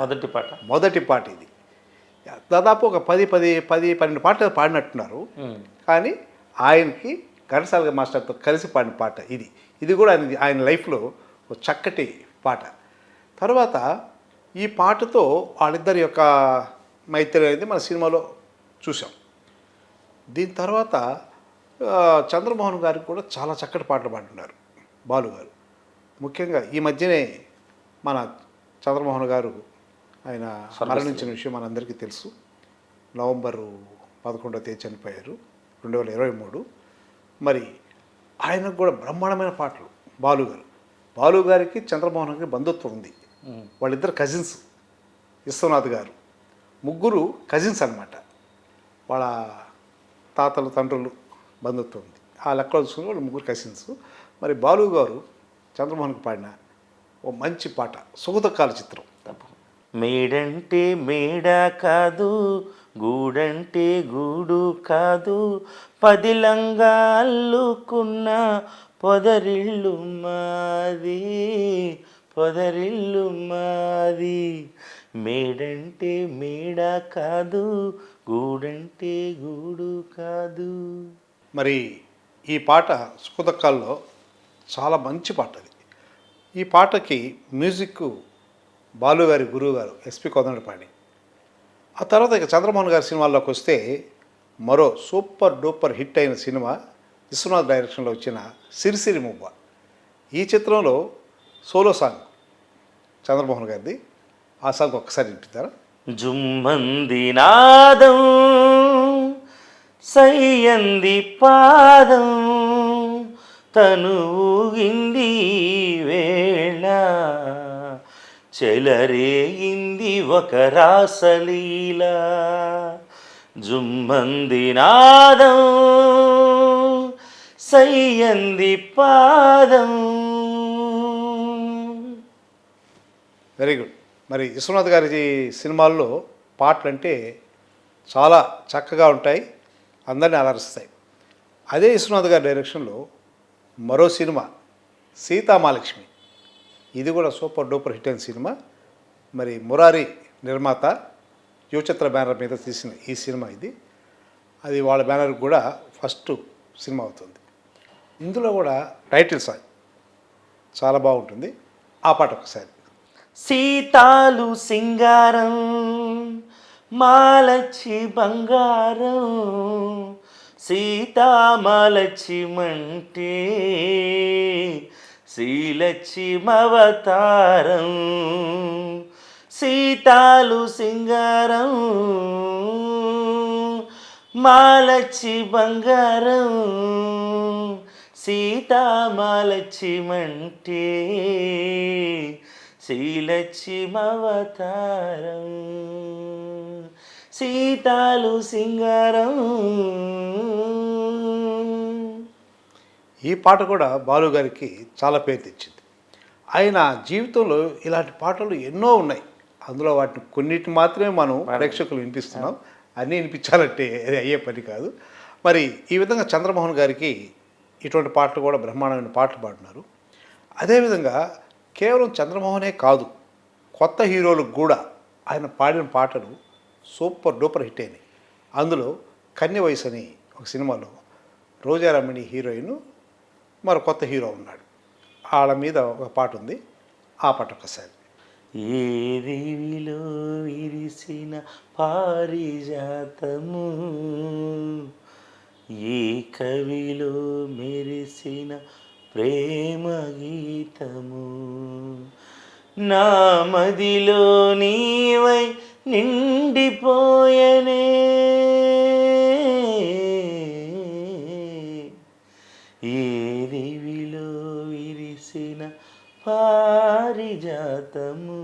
మొదటి పాట ఇది. దాదాపు ఒక 12 పాటలు పాడినట్టున్నారు. కానీ ఆయనకి ఘంటసాల మాస్టర్తో కలిసి పాడిన పాట ఇది. ఇది కూడా ఆయన లైఫ్లో ఒక చక్కటి పాట. తర్వాత ఈ పాటతో వాళ్ళిద్దరి యొక్క మైత్రి అనేది మన సినిమాలో చూసాం. దీని తర్వాత చంద్రమోహన్ గారికి కూడా చాలా చక్కటి పాటలు పాడుతున్నారు బాలు గారు. ముఖ్యంగా ఈ మధ్యనే మన చంద్రమోహన్ గారు ఆయన మరణించిన విషయం మనందరికీ తెలుసు. నవంబరు 11వ తేదీ చనిపోయారు, 2023. మరి ఆయనకు కూడా బ్రహ్మాండమైన పాటలు బాలు గారికి చంద్రమోహన్ గారికి బంధుత్వం ఉంది. వాళ్ళిద్దరు కజిన్స్. విశ్వనాథ్ గారు ముగ్గురు కజిన్స్ అన్నమాట. వాళ్ళ తాతలు తండ్రులు బంధుత్వం ఉంది. ఆ లెక్కలో చూసుకుని వాళ్ళు ముగ్గురు కజిన్స్. మరి బాలు గారు చంద్రమోహన్కి పాడిన ఓ మంచి పాట సుగతకాల చిత్రం. మేడంటే మేడ కాదు, గూడంటే గూడు కాదు, పదిలంగా అల్లుకున్న పొదరిల్లు మాది, పొదరిల్లు మాది. మేడంటే మేడ కాదు, గూడంటే గూడు కాదు. మరి ఈ పాట సుగతకాల్లో చాలా మంచి పాట అది. ఈ పాటకి మ్యూజిక్ బాలు గారి గురువు గారు ఎస్పి కోదండపాణి. ఆ తర్వాత ఇక చంద్రమోహన్ గారి సినిమాల్లోకి వస్తే మరో సూపర్ డూపర్ హిట్ అయిన సినిమా విశ్వనాథ్ డైరెక్షన్లో వచ్చిన సిరిసిరి మువ్వ. ఈ చిత్రంలో సోలో సాంగ్ చంద్రమోహన్ గారిది. ఆ సాంగ్ ఒక్కసారి వినిపిస్తారా? జుమ్మంది నాదం, సయ్యంది పాదం, తను ఊగింది వేళ, చెలరేగింది ఒక రాసలీల. జుమ్మంది నాదం, సయ్యంది పాదం. Very good. మరి విశ్వనాథ్ గారి సినిమాల్లో పాటలు అంటే చాలా చక్కగా ఉంటాయి, అందరినీ అలరిస్తాయి. అదే విశ్వనాథ్ గారి డైరెక్షన్లో మరో సినిమా సీతామహాలక్ష్మి. ఇది కూడా సూపర్ డూపర్ హిట్ అయిన సినిమా. మరి మురారి నిర్మాత యువచిత్ర బ్యానర్ మీద తీసిన ఈ సినిమా ఇది. అది వాళ్ళ బ్యానర్కి కూడా ఫస్ట్ సినిమా అవుతుంది. ఇందులో కూడా టైటిల్ సాంగ్ చాలా బాగుంటుంది. ఆ పాట ఒకసారి. సీతాలు సింగారం, మాలచ్చి బంగారం, సీతామలచ్చిమంటే శ్రీలక్ష్మవతారం. సీతాలు సింగారం, మాలచ్చి బంగారం, సీతామలచ్చిమంటే శ్రీలక్ష్మవతారం. సీతాలు సింగారం. ఈ పాట కూడా బాలు గారికి చాలా పేరు తెచ్చింది. ఆయన జీవితంలో ఇలాంటి పాటలు ఎన్నో ఉన్నాయి. అందులో వాటిని కొన్నిటిని మాత్రమే మనం ప్రేక్షకులు వినిపిస్తున్నాం. అన్నీ వినిపించాలంటే అది అయ్యే పని కాదు. మరి ఈ విధంగా చంద్రమోహన్ గారికి ఇటువంటి పాటలు కూడా బ్రహ్మాండమైన పాటలు పాడుతున్నారు. అదేవిధంగా కేవలం చంద్రమోహనే కాదు, కొత్త హీరోలకు కూడా ఆయన పాడిన పాటలు సూపర్ డూపర్ హిట్ అయినాయి. అందులో కన్య వయసు అని ఒక సినిమాలో రోజారమణి హీరోయిన్, మరో కొత్త హీరో ఉన్నాడు. వాళ్ళ మీద ఒక పాట ఉంది. ఆ పాట ఒకసారి. ఏ దివిలో విరిసిన పారిజాతము, ఏ కవిలో మెరిసిన ప్రేమ గీతము, నా మదిలో నీవై నిండిపోయనే, ఏ దివిలో విరిసిన పారిజాతము. పారిజాతము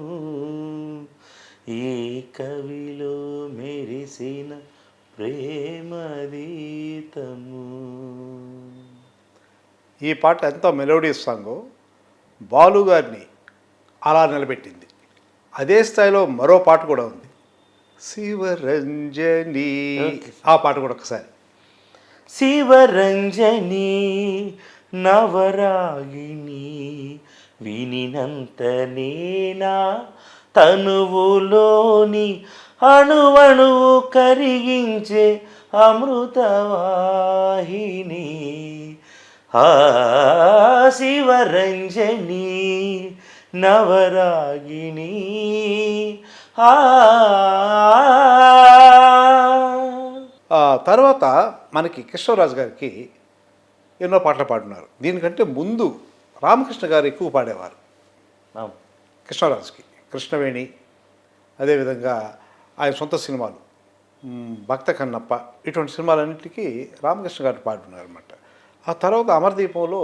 ఏ కవిలో మెరిసిన ప్రేమదీతము. ఈ పాట ఎంతో మెలోడియస్ సాంగ్ బాలు గారిని అలా నిలబెట్టింది. అదే స్థాయిలో మరో పాట కూడా ఉంది, శివరంజని. ఆ పాట కూడా ఒకసారి. శివరంజని నవరాగిణి వినినంత నేనా తనువులోని అణువణువు కరిగించే అమృతవాహిని. ఆ శివరంజని నవరాగిణి. ఆ తర్వాత మనకి కృష్ణరాజు గారికి ఎన్నో పాటలు పాడున్నారు. దీనికంటే ముందు రామకృష్ణ గారు ఎక్కువ పాడేవారు కృష్ణరాజుకి. కృష్ణవేణి, అదేవిధంగా ఆయన సొంత సినిమాలు భక్త కన్నప్ప, ఇటువంటి సినిమాలన్నింటికీ రామకృష్ణ గారు పాడుతున్నారు అనమాట. ఆ తర్వాత అమరదీపంలో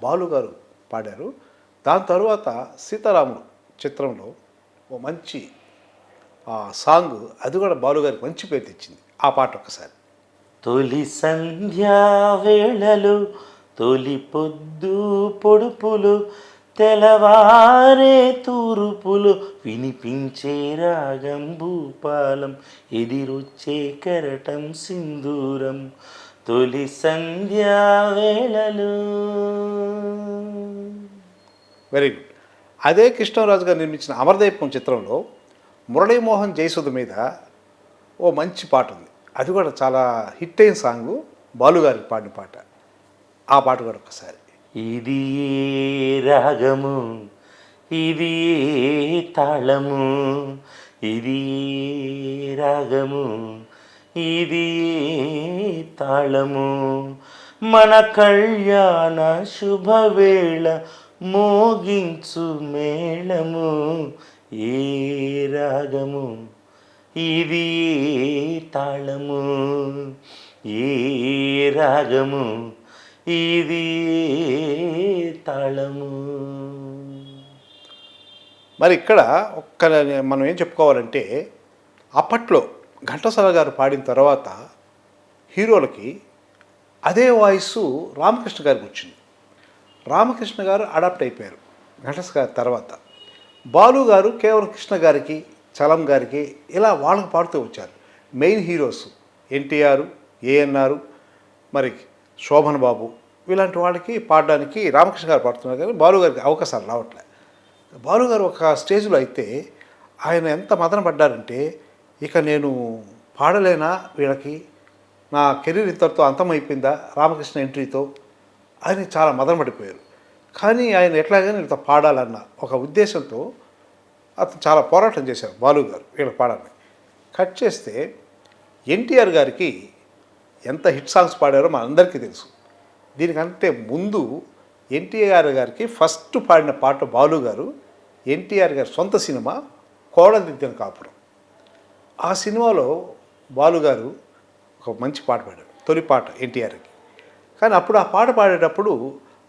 బాలు గారు పాడారు. దాని తర్వాత సీతారాముడు చిత్రంలో ఓ మంచి సాంగ్, అది కూడా బాలు గారికి మంచి పేరు తెచ్చింది. ఆ పాట ఒక్కసారి. తొలి సంధ్యా వేళలు తొలి పొద్దు పొడుపులు తెలవారే తూర్పులు వినిపించే రాగం భూపాలం ఎదిరొచ్చే కెరటం సింధూరం తొలి సంధ్యా వేళలు. Very good. అదే కృష్ణరాజు గారు నిర్మించిన అమరదీపం చిత్రంలో మురళీమోహన్ జయసుధ మీద ఓ మంచి పాట ఉంది. అది కూడా చాలా హిట్ అయిన సాంగు, బాలు గారికి పాడిన పాట. ఆ పాట కూడా ఒకసారి. ఇది ఏ రాగము, ఇది ఏ తాళము, ఇది ఏ రాగము, ఇది ఏ తాళము, మన కళ్యాణ శుభవేళ మోగించు మేళము. ఏ రాగము, ఇది ఏ తాళము, ఏ రాగము, ఇది ఏ తాళము. మరి ఇక్కడ మనం ఏం చెప్పుకోవాలంటే, అప్పట్లో ఘంటసాల గారు పాడిన తర్వాత హీరోలకి అదే వాయిస్ రామకృష్ణ గారికి వచ్చింది. రామకృష్ణ గారు అడాప్ట్ అయిపోయారు ఘంటసాల గారి తర్వాత. బాలు గారు కేవలం కృష్ణ గారికి, చలం గారికి ఇలా వాళ్ళకి పాడుతూ వచ్చారు. మెయిన్ హీరోస్ ఎన్టీఆర్, ఏఎన్ఆర్, మరి శోభన్ బాబు, ఇలాంటి వాళ్ళకి పాడడానికి రామకృష్ణ గారు పాడుతున్నారు, కానీ బాలు గారికి అవకాశాలు రావట్లే. బాలు గారు ఒక స్టేజ్లో అయితే ఆయన ఎంత మదన పడ్డారంటే, ఇక నేను పాడలేనా వీళ్ళకి, నా కెరీర్ ఇంతటితో అంతమైపోయిందా రామకృష్ణ ఎంట్రీతో అని చాలా మదన పడిపోయారు. కానీ ఆయన ఎట్లాగైనా వీళ్ళతో పాడాలన్న ఒక ఉద్దేశంతో అతను చాలా పోరాటం చేశారు బాలు గారు వీళ్ళకి పాడాలని. కట్ చేస్తే ఎన్టీఆర్ గారికి ఎంత హిట్ సాంగ్స్ పాడారో మనందరికీ తెలుసు. దీనికంటే ముందు ఎన్టీఆర్ గారికి ఫస్ట్ పాడిన పాట బాలు గారు ఎన్టీఆర్ గారి సొంత సినిమా కోడదిద్దిన కాపురం. ఆ సినిమాలో బాలు గారు ఒక మంచి పాట పాడారు, తొలి పాట ఎన్టీఆర్కి. కానీ అప్పుడు ఆ పాట పాడేటప్పుడు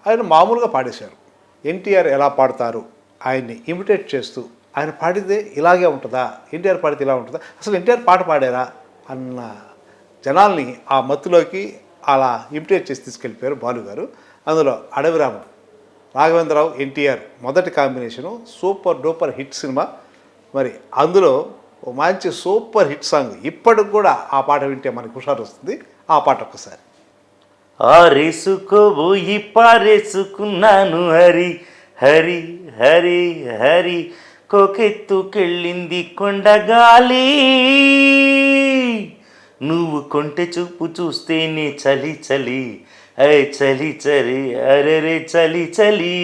ఆయన మామూలుగా పాడేశారు. ఎన్టీఆర్ ఎలా పాడతారు ఆయన్ని ఇమిటేట్ చేస్తూ, ఆయన పాడితే ఇలాగే ఉంటుందా, ఎన్టీఆర్ పాడితే ఇలా ఉంటుందా, అసలు ఎన్టీఆర్ పాట పాడారా అన్న జనాల్ని ఆ మత్తులోకి అలా ఇమిటేట్ చేసి తీసుకెళ్ళిపోయారు బాలు గారు. అందులో అడవిరాముడు, రాఘవేంద్రరావు, ఎన్టీఆర్ మొదటి combination super duper hit cinema. మరి అందులో ఓ మంచి సూపర్ హిట్ సాంగ్, ఇప్పటికి కూడా ఆ పాట వింటే మనకు హుషారు వస్తుంది. ఆ పాట ఒక్కసారి. ఆరేసుకోబోయి పారేసుకున్నాను హరి హరి హరి హరి, కొకెత్తుకెళ్ళింది కొండగాలి, నువ్వు కొంటె చూపు చూస్తేనే చలి చలి, అరే చలి చలి, అరెరే చలి చలి,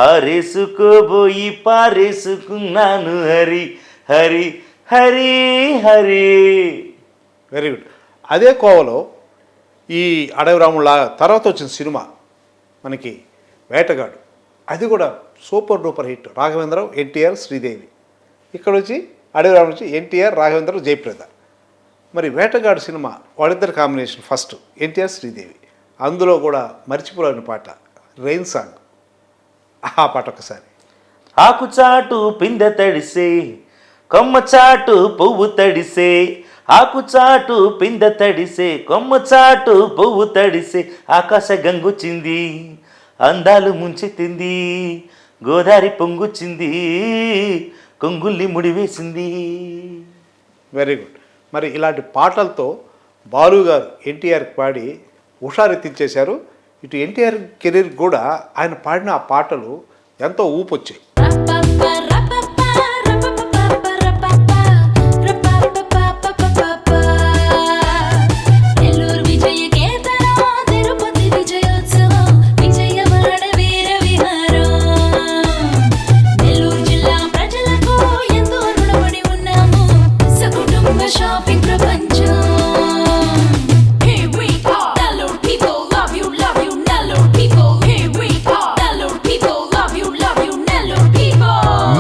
ఆరేసుకోబోయి పారేసుకున్నాను హరి హరి హరి హరి. Very good. అదే కోవలో ఈ అడవిరాముళ్ళ తర్వాత వచ్చిన సినిమా మనకి వేటగాడు, అది కూడా super duper hit. Raghavendra Rao, NTR, Sridevi. ఇక్కడ వచ్చి అడవిరాముడు వచ్చి ఎన్టీఆర్, రాఘవేంద్రరావు, జయప్రద. మరి వేటగాడు సినిమా వాళ్ళిద్దరి కాంబినేషన్ ఫస్ట్, ఎన్టీఆర్, శ్రీదేవి. అందులో కూడా మర్చిపోలేని పాట రెయిన్ సాంగ్. ఆ పాట ఒకసారి. ఆకు చాటు పిందె తడిసే కొమ్మ చాటు పువ్వు తడిసే ఆకు చాటు పిందె తడిసే కొమ్మ చాటు పువ్వు తడిసే ఆకాశ గంగుచింది అందాలు ముంచెత్తింది గోదారి పొంగుచింది కొంగుల్ని ముడివేసింది. Very good. మరి ఇలాంటి పాటలతో బాలు గారు ఎన్టీఆర్కి పాడి హుషారెత్తించేశారు. ఇటు ఎన్టీఆర్ కెరీర్ కూడా ఆయన పాడిన ఆ పాటలు ఎంతో ఊపొచ్చాయి.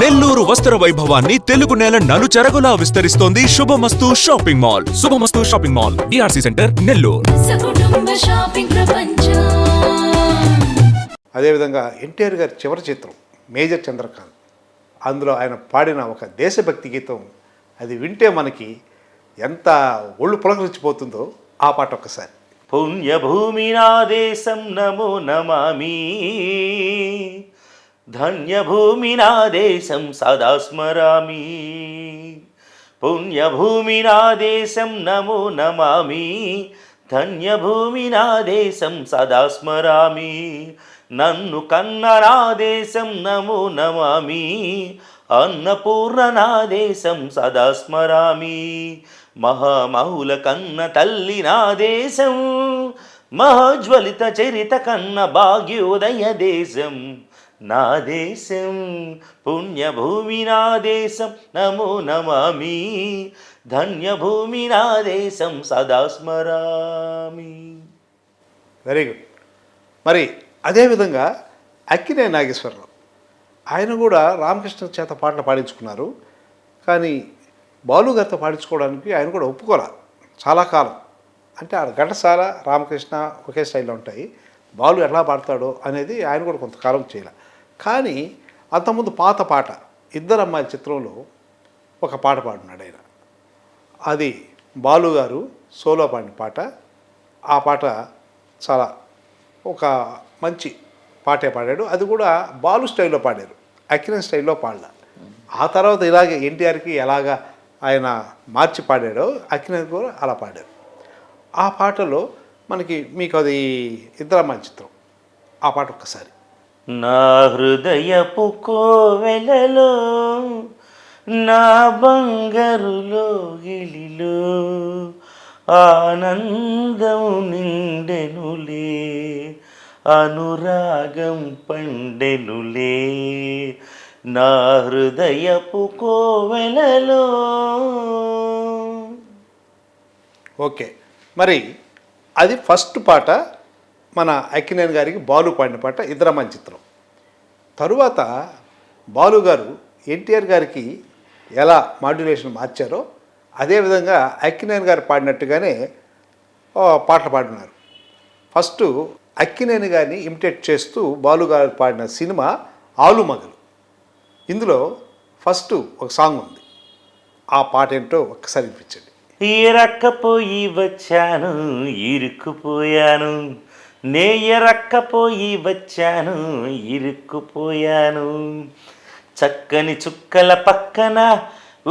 నెల్లూరు వస్త్ర వైభవాన్ని తెలుగు నేల నలుచెరగులా విస్తరిస్తోంది శుభమస్తు షాపింగ్ మాల్. శుభమస్తు shopping mall, DRC centre, Nellore. అదేవిధంగా ఎన్టీఆర్ గారి చివరి చిత్రం మేజర్ చంద్రకాంత్, అందులో ఆయన పాడిన ఒక దేశభక్తి గీతం, అది వింటే మనకి ఎంత ఒళ్ళు పులకరించిపోతుందో ఆ పాట ఒక్కసారి. పుణ్యభూమి నా దేశం నమో నమామి ధన్యభూమి నా దేశం సదా స్మరామి పుణ్యభూమి నా దేశం నమో నమామి ధన్యభూమి నా దేశం సదా స్మరామి నన్ను కన్న నా దేశం నమో నమామి అన్నపూర్ణ నా దేశం సదా స్మరామి మహామహుల కన్న తల్లి నా దేశం మహోజ్వలిత చరిత కన్న భాగ్యోదయ దేశం నా దేశం పుణ్యభూమి నా దేశం నమో నమామి ధన్యభూమి నా దేశం సదా స్మరామి. Very good. మరి అదేవిధంగా అక్కినే నాగేశ్వరరావు, ఆయన కూడా రామకృష్ణ చేత పాటలు పాడించుకున్నారు. కానీ బాలు గారితో పాడించుకోవడానికి ఆయన కూడా ఒప్పుకోరా చాలా కాలం. అంటే ఆ ఘంటసాల రామకృష్ణ ఒకే స్టైల్లో ఉంటాయి, బాలు ఎలా పాడతాడో అనేది ఆయన కూడా కొంతకాలం చేయాలి. కానీ అంతకుముందు పాత పాట ఇద్దరు అమ్మాయిల చిత్రంలో ఒక పాట పాడినాడు ఆయన. అది బాలు గారు సోలో పాడిన పాట. ఆ పాట చాలా ఒక మంచి పాటే పాడాడు. అది కూడా బాలు స్టైల్లో పాడారు, అక్కినే స్టైల్లో పాడలా. ఆ తర్వాత ఇలాగే ఎన్టీఆర్కి ఎలాగా ఆయన మార్చి పాడాడో అక్కినే కూడా అలా పాడారు. ఆ పాటలో మీకు అది ఇద్దరమ్మాయి చిత్రం, ఆ పాట ఒక్కసారి. నా హృదయపు కోవెలలో నా బంగారులో గిలిలో ఆనందం నిండెనులే అనురాగం పండెనులే నా హృదయపు కోవెలలో. ఓకే, మరి అది ఫస్ట్ పాట మన అక్కినేని గారికి బాలు పాడిన పాట ఇద్దరమ్మాయి చిత్రం. తరువాత బాలు గారు ఎన్టీఆర్ గారికి ఎలా మాడ్యులేషన్ మార్చారో అదేవిధంగా అక్కినేని గారు పాడినట్టుగానే పాటలు పాడినారు. ఫస్ట్ అక్కినేని గారిని ఇమిటేట్ చేస్తూ బాలు గారు పాడిన సినిమా ఆలుమగలు. ఇందులో ఫస్ట్ ఒక సాంగ్ ఉంది, ఆ పాట ఏంటో ఒక్కసారి వినిపించండి. ఎరక్కపోయి వచ్చాను ఇరుక్కుపోయాను నే ఎరక్కపోయి వచ్చాను ఇరుక్కుపోయాను చక్కని చుక్కల పక్కన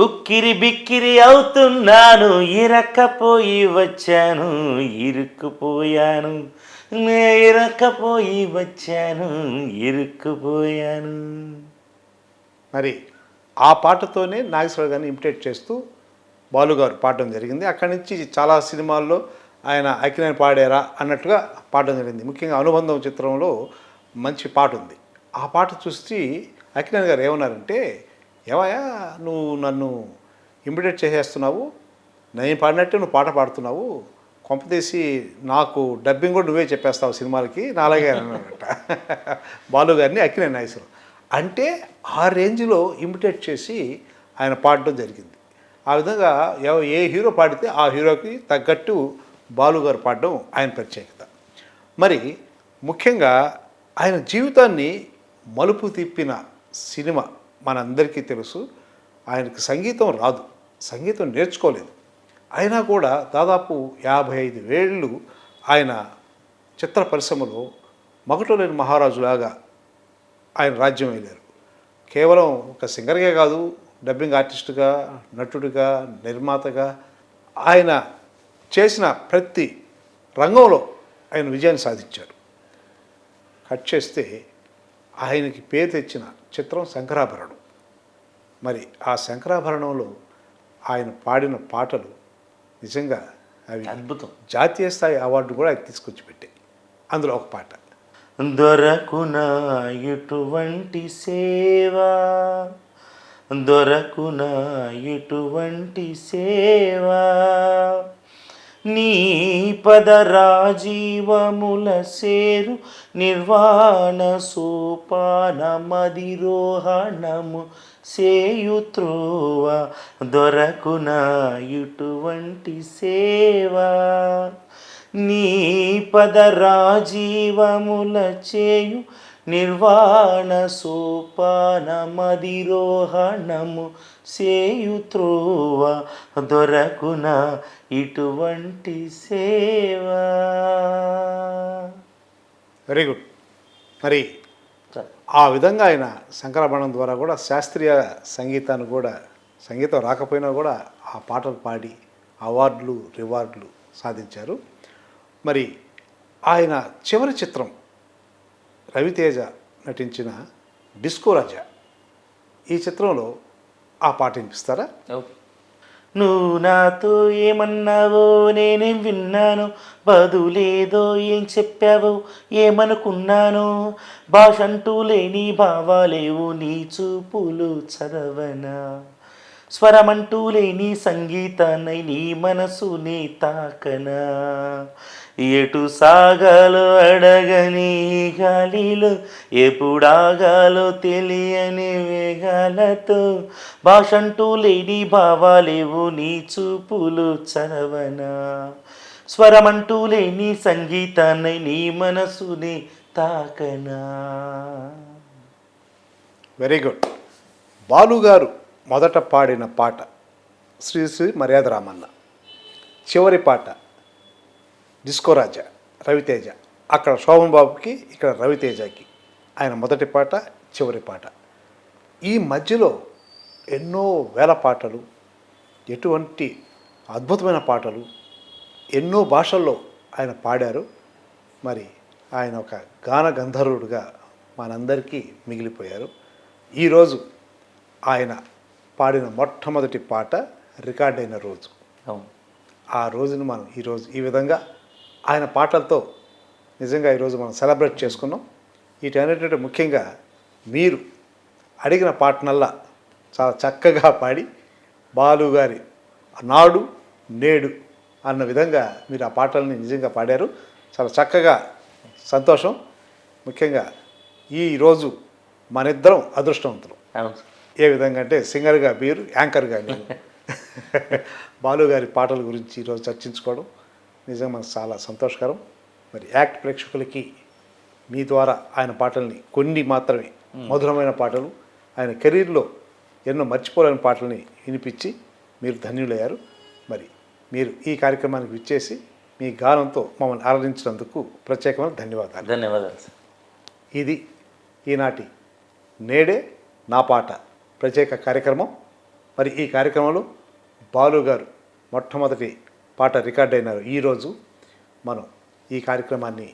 ఉక్కిరి బిక్కిరి అవుతున్నాను ఎరక్కపోయి వచ్చాను ఇరుక్కుపోయాను నే ఎరక్కపోయి వచ్చాను ఇరుక్కుపోయాను. మరి ఆ పాటతోనే నాగేశ్వరరావు గారిని ఇమిటేట్ చేస్తూ బాలుగారు పాడడం జరిగింది. అక్కడి నుంచి చాలా సినిమాల్లో ఆయన అక్కినేని పాడారా అన్నట్టుగా పాడడం జరిగింది. ముఖ్యంగా అనుబంధం చిత్రంలో మంచి పాట ఉంది. ఆ పాట చూసి అక్కినేని గారు ఏమన్నారంటే, ఏమయ్యా నువ్వు నన్ను ఇమిటేట్ చేసేస్తున్నావు, నేను పాడినట్టే నువ్వు పాట పాడుతున్నావు, కొంపతీసి నాకు డబ్బింగ్ కూడా నువ్వే చెప్పేస్తావు సినిమాలకి, నాలాగే అన్నమాట బాలు గారిని అక్కినేని నాగేశ్వరరావు. అంటే ఆ రేంజ్లో ఇమిటేట్ చేసి ఆయన పాడడం జరిగింది. ఆ విధంగా ఏ హీరో పాడితే ఆ హీరోకి తగ్గట్టు బాలుగారు పాడడం ఆయన ప్రత్యేకత. మరి ముఖ్యంగా ఆయన జీవితాన్ని మలుపు తిప్పిన సినిమా మనందరికీ తెలుసు. ఆయనకి సంగీతం రాదు, సంగీతం నేర్చుకోలేదు. అయినా కూడా దాదాపు 55 ఏళ్ళు ఆయన చిత్ర పరిశ్రమలో మగటోలేని మహారాజులాగా ఆయన రాజ్యం వెళ్ళారు. కేవలం ఒక సింగర్గా కాదు, డబ్బింగ్ ఆర్టిస్టుగా, నటుడిగా, నిర్మాతగా ఆయన చేసిన ప్రతి రంగంలో ఆయన విజయాన్ని సాధించారు. కట్ చేస్తే ఆయనకి పేరు తెచ్చిన చిత్రం శంకరాభరణం. మరి ఆ శంకరాభరణంలో ఆయన పాడిన పాటలు నిజంగా అవి అద్భుతం. జాతీయ స్థాయి అవార్డు కూడా ఆయన తీసుకొచ్చి పెట్టాయి. అందులో ఒక పాట, దొరకునా ఇటువంటి సేవా, దొరకునా ఇటువంటి సేవా, నీ పద రాజీవముల సేరు నిర్వాణ సోపాన మదిరోహణము సేయుత్రోవ, దొరకునా ఇటువంటి సేవా, నీ పద రాజీవముల చేయు నిర్వాణ సోపాన మదిరోహణము సేయుత్రోవ, దొరకున ఇటువంటి సేవా. Very good. మరి ఆ విధంగా ఆయన శంకరాభరణం ద్వారా కూడా శాస్త్రీయ సంగీతాన్ని కూడా, సంగీతం రాకపోయినా కూడా ఆ పాటలు పాడి అవార్డులు రివార్డులు సాధించారు. మరి ఆయన చివరి చిత్రం రవితేజ నటించిన డిస్కో రాజా, ఈ చిత్రంలో ఆ పాట వినిపిస్తారా? నువ్వు నాతో ఏమన్నావో నేనేం విన్నాను, బదులేదో ఏం చెప్పావో ఏమనుకున్నాను, భాష అంటూ లేని భావాలేవు నీ చూపులు చదవనా, స్వరమంటూ లేని సంగీతాన్నై నీ మనసుని తాకనా, ఎటు సాగాలో అడగని గాలిలో ఎప్పుడాగాలో తెలియని వేగాలతో, భాష అంటూ లేని భావాలేవు నీ చూపులు చదవనా, స్వరమంటూ లేని సంగీతాన్నై నీ మనసుని తాకనా. Very good. బాలుగారు మొదట పాడిన పాట శ్రీ శ్రీ మర్యాద రామన్న, చివరి పాట డిస్కో రాజా రవితేజ. అక్కడ శోభన్ బాబుకి, ఇక్కడ రవితేజకి ఆయన మొదటి పాట, చివరి పాట. ఈ మధ్యలో ఎన్నో వేల పాటలు, ఎటువంటి అద్భుతమైన పాటలు ఎన్నో భాషల్లో ఆయన పాడారు. మరి ఆయన ఒక గాన గంధర్వుడిగా మనందరికీ మిగిలిపోయారు. ఈరోజు ఆయన పాడిన మొట్టమొదటి పాట రికార్డ్ అయిన రోజు. ఆ రోజును మనం ఈరోజు ఈ విధంగా ఆయన పాటలతో నిజంగా ఈరోజు మనం సెలబ్రేట్ చేసుకున్నాం. వీటన్నిటికంటే ముఖ్యంగా మీరు అడిగిన పాటనల్లా చాలా చక్కగా పాడి బాలుగారి నాడు నేడు అన్న విధంగా మీరు ఆ పాటల్ని నిజంగా పాడారు. చాలా చక్కగా, సంతోషం. ముఖ్యంగా ఈరోజు మనిద్దరం అదృష్టవంతులు. ఏ విధంగా అంటే సింగర్గా మీరు, యాంకర్గా నేను. బాలుగారి పాటల గురించి ఈరోజు చర్చించుకోవడం నిజంగా మనకు చాలా సంతోషకరం. మరి యాక్ట్ ప్రేక్షకులకి మీ ద్వారా ఆయన పాటల్ని, కొన్ని మాత్రమే మధురమైన పాటలు, ఆయన కెరీర్లో ఎన్నో మర్చిపోలేని పాటల్ని వినిపించి మీరు ధన్యులయ్యారు. మరి మీరు ఈ కార్యక్రమానికి విచ్చేసి మీ గానంతో మమ్మల్ని ఆరాధించినందుకు ప్రత్యేకమైన ధన్యవాదాలు. ధన్యవాదాలు సార్. ఇది ఈనాటి నేడే నా పాట ప్రత్యేక కార్యక్రమం. మరి ఈ కార్యక్రమంలో బాలుగారు మొట్టమొదటి పాట రికార్డ్ అయినారు. ఈరోజు మనం ఈ కార్యక్రమాన్ని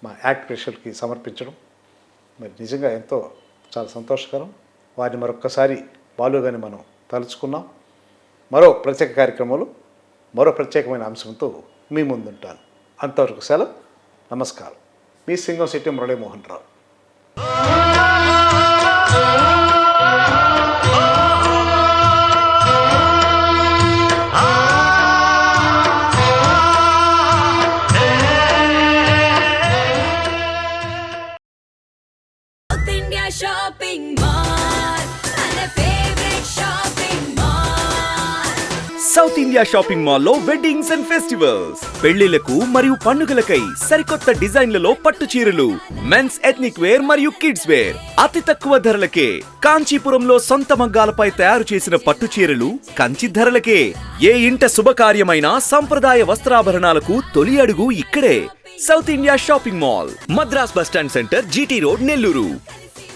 మా యాక్ట్ ప్రేక్షకులకి సమర్పించడం మరి నిజంగా ఎంతో చాలా సంతోషకరం. వారిని మరొక్కసారి బాలుగారిని మనం తలుచుకున్నాం. మరో ప్రత్యేక కార్యక్రమంలో మరో ప్రత్యేకమైన అంశంతో మీ ముందుంటాను. అంతవరకు సెలవు. నమస్కారం. మీ Singam city Muralimohan Rao. Shopping mall, and a favorite shopping mall. South India shopping మాల్లో వెడ్డింగ్స్ అండ్ ఫెస్టివల్స్, పెళ్లిలకు మరియు పండుగలకై సరికొత్త డిజైన్లలో పట్టు చీరలు, మెన్స్ ఎథ్నిక్ వేర్ మరియు కిడ్స్ వేర్ అతి తక్కువ ధరలకే. కాంచీపురంలో సొంత మగ్గాలపై తయారు చేసిన పట్టు చీరలు కంచి ధరలకే. ఏ ఇంట శుభకార్యమైన సంప్రదాయ వస్త్రాభరణాలకు తొలి అడుగు ఇక్కడే. South India shopping mall, Madras bus stand centre, GT road, Nellore.